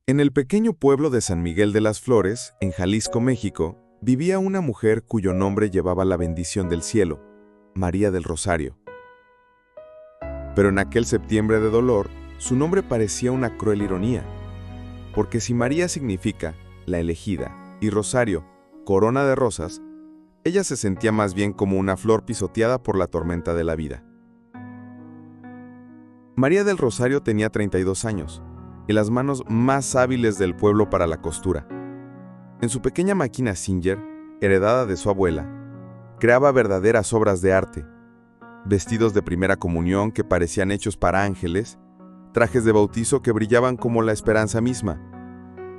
En el pequeño pueblo de San Miguel de las Flores, en Jalisco, México, vivía una mujer cuyo nombre llevaba la bendición del cielo, María del Rosario. Pero en aquel septiembre de dolor, su nombre parecía una cruel ironía, porque si María significa la elegida y Rosario, corona de rosas, ella se sentía más bien como una flor pisoteada por la tormenta de la vida. María del Rosario tenía 32 años y las manos más hábiles del pueblo para la costura. En su pequeña máquina Singer, heredada de su abuela, creaba verdaderas obras de arte, vestidos de primera comunión que parecían hechos para ángeles, trajes de bautizo que brillaban como la esperanza misma,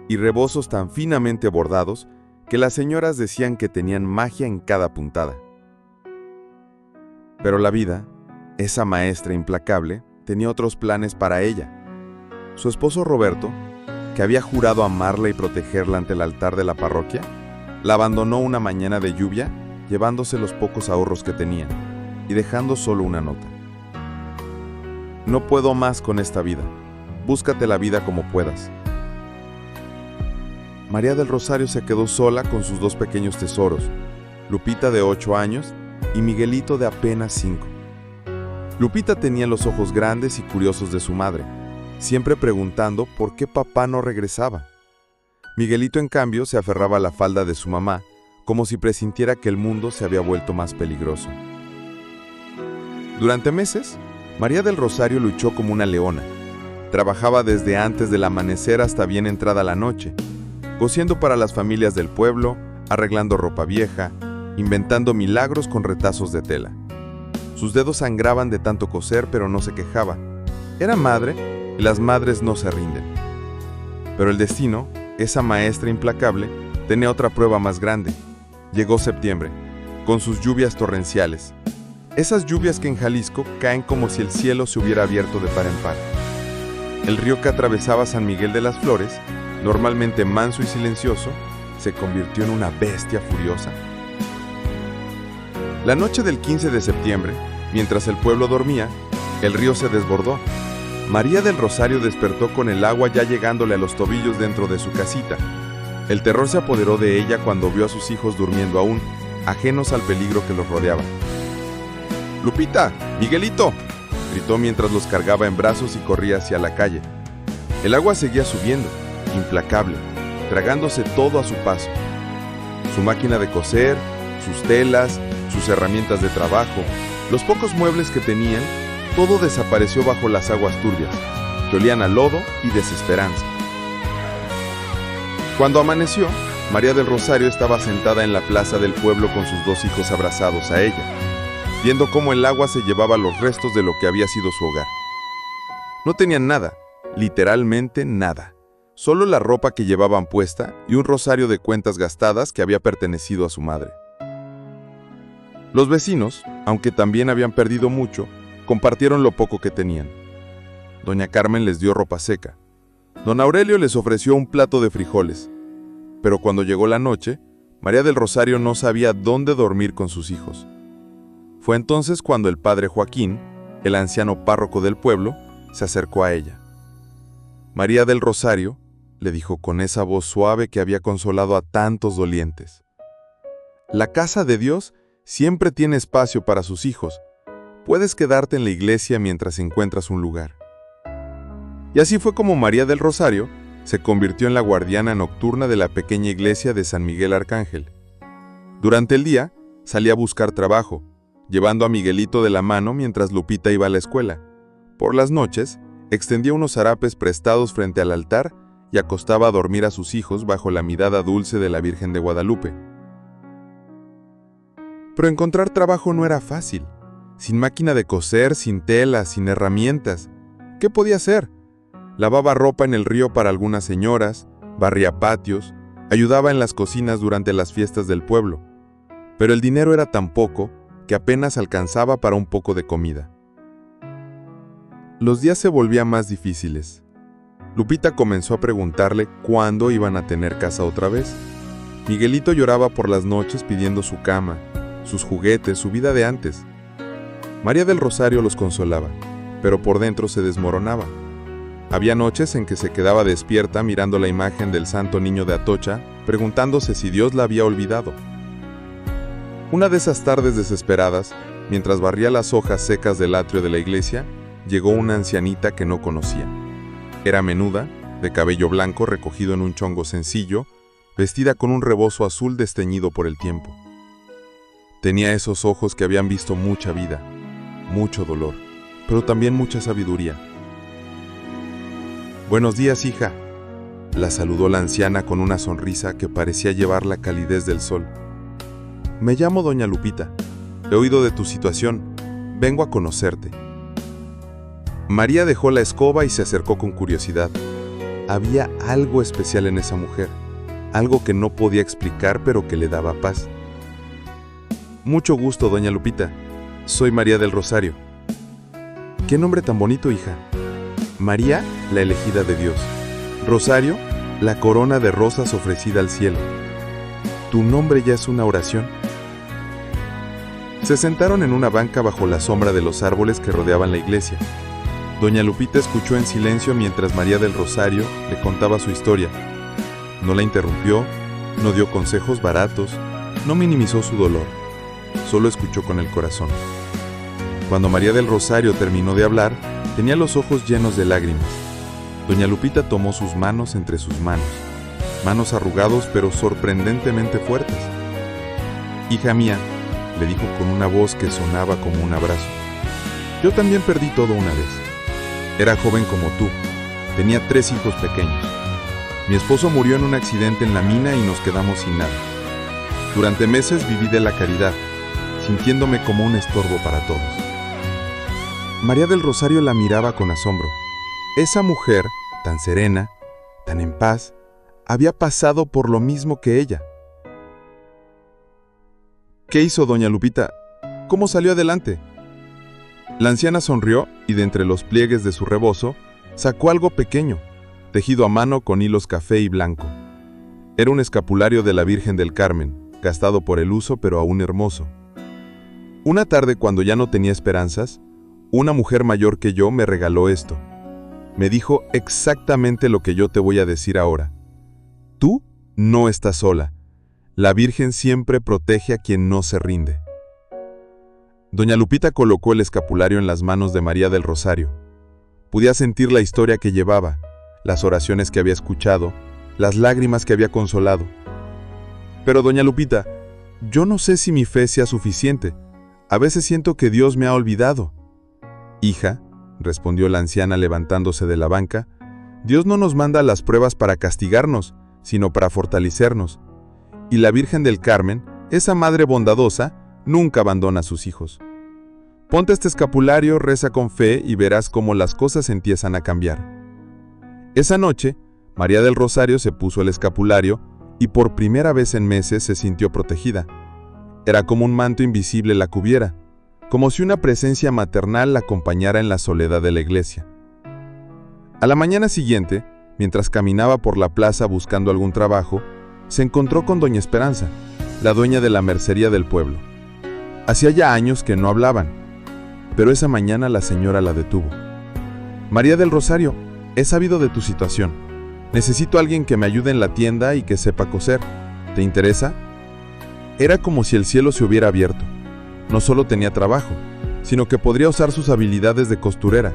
y rebozos tan finamente bordados que las señoras decían que tenían magia en cada puntada. Pero la vida, esa maestra implacable, tenía otros planes para ella. Su esposo Roberto, que había jurado amarla y protegerla ante el altar de la parroquia, la abandonó una mañana de lluvia, llevándose los pocos ahorros que tenía y dejando solo una nota. No puedo más con esta vida. Búscate la vida como puedas. María del Rosario se quedó sola con sus dos pequeños tesoros, Lupita de 8 años y Miguelito de apenas 5. Lupita tenía los ojos grandes y curiosos de su madre, siempre preguntando por qué papá no regresaba. Miguelito, en cambio, se aferraba a la falda de su mamá, como si presintiera que el mundo se había vuelto más peligroso. Durante meses, María del Rosario luchó como una leona. Trabajaba desde antes del amanecer hasta bien entrada la noche, cosiendo para las familias del pueblo, arreglando ropa vieja, inventando milagros con retazos de tela. Sus dedos sangraban de tanto coser, pero no se quejaba. Era madre, y las madres no se rinden. Pero el destino, esa maestra implacable, tenía otra prueba más grande. Llegó septiembre, con sus lluvias torrenciales. Esas lluvias que en Jalisco caen como si el cielo se hubiera abierto de par en par. El río que atravesaba San Miguel de las Flores, normalmente manso y silencioso, se convirtió en una bestia furiosa. La noche del 15 de septiembre, mientras el pueblo dormía, el río se desbordó. María del Rosario despertó con el agua ya llegándole a los tobillos dentro de su casita. El terror se apoderó de ella cuando vio a sus hijos durmiendo aún, ajenos al peligro que los rodeaba. ¡Lupita! ¡Miguelito!, gritó mientras los cargaba en brazos y corría hacia la calle. El agua seguía subiendo, implacable, tragándose todo a su paso. Su máquina de coser, sus telas, sus herramientas de trabajo, los pocos muebles que tenían, todo desapareció bajo las aguas turbias, que olían a lodo y desesperanza. Cuando amaneció, María del Rosario estaba sentada en la plaza del pueblo con sus dos hijos abrazados a ella, viendo cómo el agua se llevaba los restos de lo que había sido su hogar. No tenían nada, literalmente nada, solo la ropa que llevaban puesta y un rosario de cuentas gastadas que había pertenecido a su madre. Los vecinos, aunque también habían perdido mucho, compartieron lo poco que tenían. Doña Carmen les dio ropa seca. Don Aurelio les ofreció un plato de frijoles. Pero cuando llegó la noche, María del Rosario no sabía dónde dormir con sus hijos. Fue entonces cuando el padre Joaquín, el anciano párroco del pueblo, se acercó a ella. María del Rosario, le dijo con esa voz suave que había consolado a tantos dolientes. La casa de Dios siempre tiene espacio para sus hijos. Puedes quedarte en la iglesia mientras encuentras un lugar. Y así fue como María del Rosario se convirtió en la guardiana nocturna de la pequeña iglesia de San Miguel Arcángel. Durante el día, salía a buscar trabajo, llevando a Miguelito de la mano mientras Lupita iba a la escuela. Por las noches, extendía unos harapes prestados frente al altar y acostaba a dormir a sus hijos bajo la mirada dulce de la Virgen de Guadalupe. Pero encontrar trabajo no era fácil. Sin máquina de coser, sin telas, sin herramientas. ¿Qué podía hacer? Lavaba ropa en el río para algunas señoras, barría patios, ayudaba en las cocinas durante las fiestas del pueblo. Pero el dinero era tan poco que apenas alcanzaba para un poco de comida. Los días se volvían más difíciles. Lupita comenzó a preguntarle cuándo iban a tener casa otra vez. Miguelito lloraba por las noches pidiendo su cama, sus juguetes, su vida de antes. María del Rosario los consolaba, pero por dentro se desmoronaba. Había noches en que se quedaba despierta mirando la imagen del Santo Niño de Atocha, preguntándose si Dios la había olvidado. Una de esas tardes desesperadas, mientras barría las hojas secas del atrio de la iglesia, llegó una ancianita que no conocía. Era menuda, de cabello blanco recogido en un chongo sencillo, vestida con un rebozo azul desteñido por el tiempo. Tenía esos ojos que habían visto mucha vida, mucho dolor, pero también mucha sabiduría. «Buenos días, hija», la saludó la anciana con una sonrisa que parecía llevar la calidez del sol. «Me llamo doña Lupita. He oído de tu situación. Vengo a conocerte». María dejó la escoba y se acercó con curiosidad. Había algo especial en esa mujer, algo que no podía explicar pero que le daba paz. «Mucho gusto, doña Lupita. Soy María del Rosario». «¿Qué nombre tan bonito, hija?» «María, la elegida de Dios. Rosario, la corona de rosas ofrecida al cielo. Tu nombre ya es una oración». Se sentaron en una banca bajo la sombra de los árboles que rodeaban la iglesia. Doña Lupita escuchó en silencio mientras María del Rosario le contaba su historia. No la interrumpió, no dio consejos baratos, no minimizó su dolor. Solo escuchó con el corazón. Cuando María del Rosario terminó de hablar, tenía los ojos llenos de lágrimas. Doña Lupita tomó sus manos entre sus manos arrugados pero sorprendentemente fuertes. «Hija mía», le dijo con una voz que sonaba como un abrazo, «yo también perdí todo una vez. Era joven como tú, tenía 3 hijos pequeños. Mi esposo murió en un accidente en la mina y nos quedamos sin nada. Durante meses viví de la caridad, sintiéndome como un estorbo para todos». María del Rosario la miraba con asombro. Esa mujer, tan serena, tan en paz, había pasado por lo mismo que ella. «¿Qué hizo doña Lupita? ¿Cómo salió adelante?». La anciana sonrió y de entre los pliegues de su rebozo sacó algo pequeño, tejido a mano con hilos café y blanco. Era un escapulario de la Virgen del Carmen, gastado por el uso pero aún hermoso. Una tarde, cuando ya no tenía esperanzas, una mujer mayor que yo me regaló esto. Me dijo exactamente lo que yo te voy a decir ahora. Tú no estás sola. La Virgen siempre protege a quien no se rinde. Doña Lupita colocó el escapulario en las manos de María del Rosario. Podía sentir la historia que llevaba, las oraciones que había escuchado, las lágrimas que había consolado. «Pero doña Lupita, yo no sé si mi fe sea suficiente. A veces siento que Dios me ha olvidado». «Hija», respondió la anciana levantándose de la banca, «Dios no nos manda las pruebas para castigarnos, sino para fortalecernos. Y la Virgen del Carmen, esa madre bondadosa, nunca abandona a sus hijos. Ponte este escapulario, reza con fe y verás cómo las cosas empiezan a cambiar». Esa noche, María del Rosario se puso el escapulario y por primera vez en meses se sintió protegida. Era como un manto invisible la cubriera, como si una presencia maternal la acompañara en la soledad de la iglesia. A la mañana siguiente, mientras caminaba por la plaza buscando algún trabajo, se encontró con doña Esperanza, la dueña de la mercería del pueblo. Hacía ya años que no hablaban, pero esa mañana la señora la detuvo. «María del Rosario, he sabido de tu situación. Necesito a alguien que me ayude en la tienda y que sepa coser. ¿Te interesa?». Era como si el cielo se hubiera abierto. No solo tenía trabajo, sino que podría usar sus habilidades de costurera.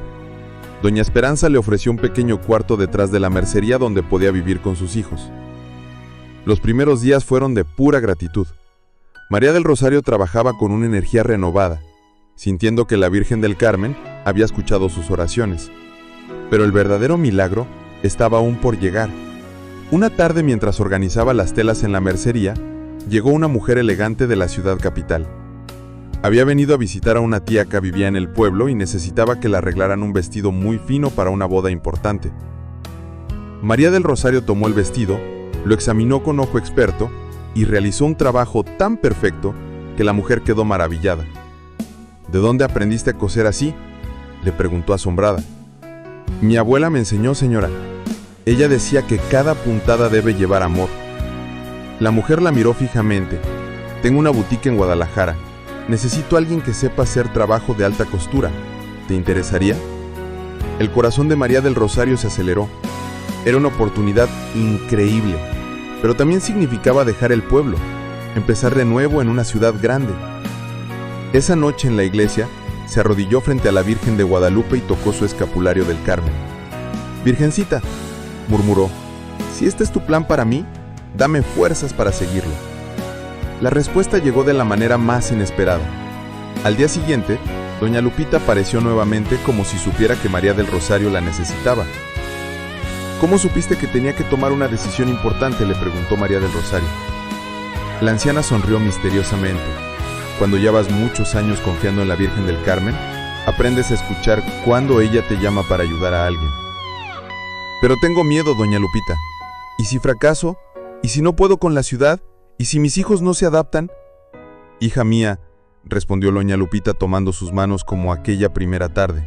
Doña Esperanza le ofreció un pequeño cuarto detrás de la mercería donde podía vivir con sus hijos. Los primeros días fueron de pura gratitud. María del Rosario trabajaba con una energía renovada, sintiendo que la Virgen del Carmen había escuchado sus oraciones. Pero el verdadero milagro estaba aún por llegar. Una tarde, mientras organizaba las telas en la mercería, llegó una mujer elegante de la ciudad capital. Había venido a visitar a una tía que vivía en el pueblo y necesitaba que le arreglaran un vestido muy fino para una boda importante. María del Rosario tomó el vestido, lo examinó con ojo experto y realizó un trabajo tan perfecto que la mujer quedó maravillada. «¿De dónde aprendiste a coser así?», le preguntó asombrada. «Mi abuela me enseñó, señora. Ella decía que cada puntada debe llevar amor». La mujer la miró fijamente. «Tengo una boutique en Guadalajara. Necesito a alguien que sepa hacer trabajo de alta costura. ¿Te interesaría?». El corazón de María del Rosario se aceleró. Era una oportunidad increíble, pero también significaba dejar el pueblo, empezar de nuevo en una ciudad grande. Esa noche en la iglesia, se arrodilló frente a la Virgen de Guadalupe y tocó su escapulario del Carmen. «Virgencita», murmuró, «si este es tu plan para mí, dame fuerzas para seguirlo». La respuesta llegó de la manera más inesperada. Al día siguiente, doña Lupita apareció nuevamente como si supiera que María del Rosario la necesitaba. «¿Cómo supiste que tenía que tomar una decisión importante?», le preguntó María del Rosario. La anciana sonrió misteriosamente. Cuando llevas muchos años confiando en la Virgen del Carmen, aprendes a escuchar cuando ella te llama para ayudar a alguien. «Pero tengo miedo, doña Lupita. ¿Y si fracaso? ¿Y si no puedo con la ciudad? ¿Y si mis hijos no se adaptan?» «Hija mía», respondió doña Lupita tomando sus manos como aquella primera tarde,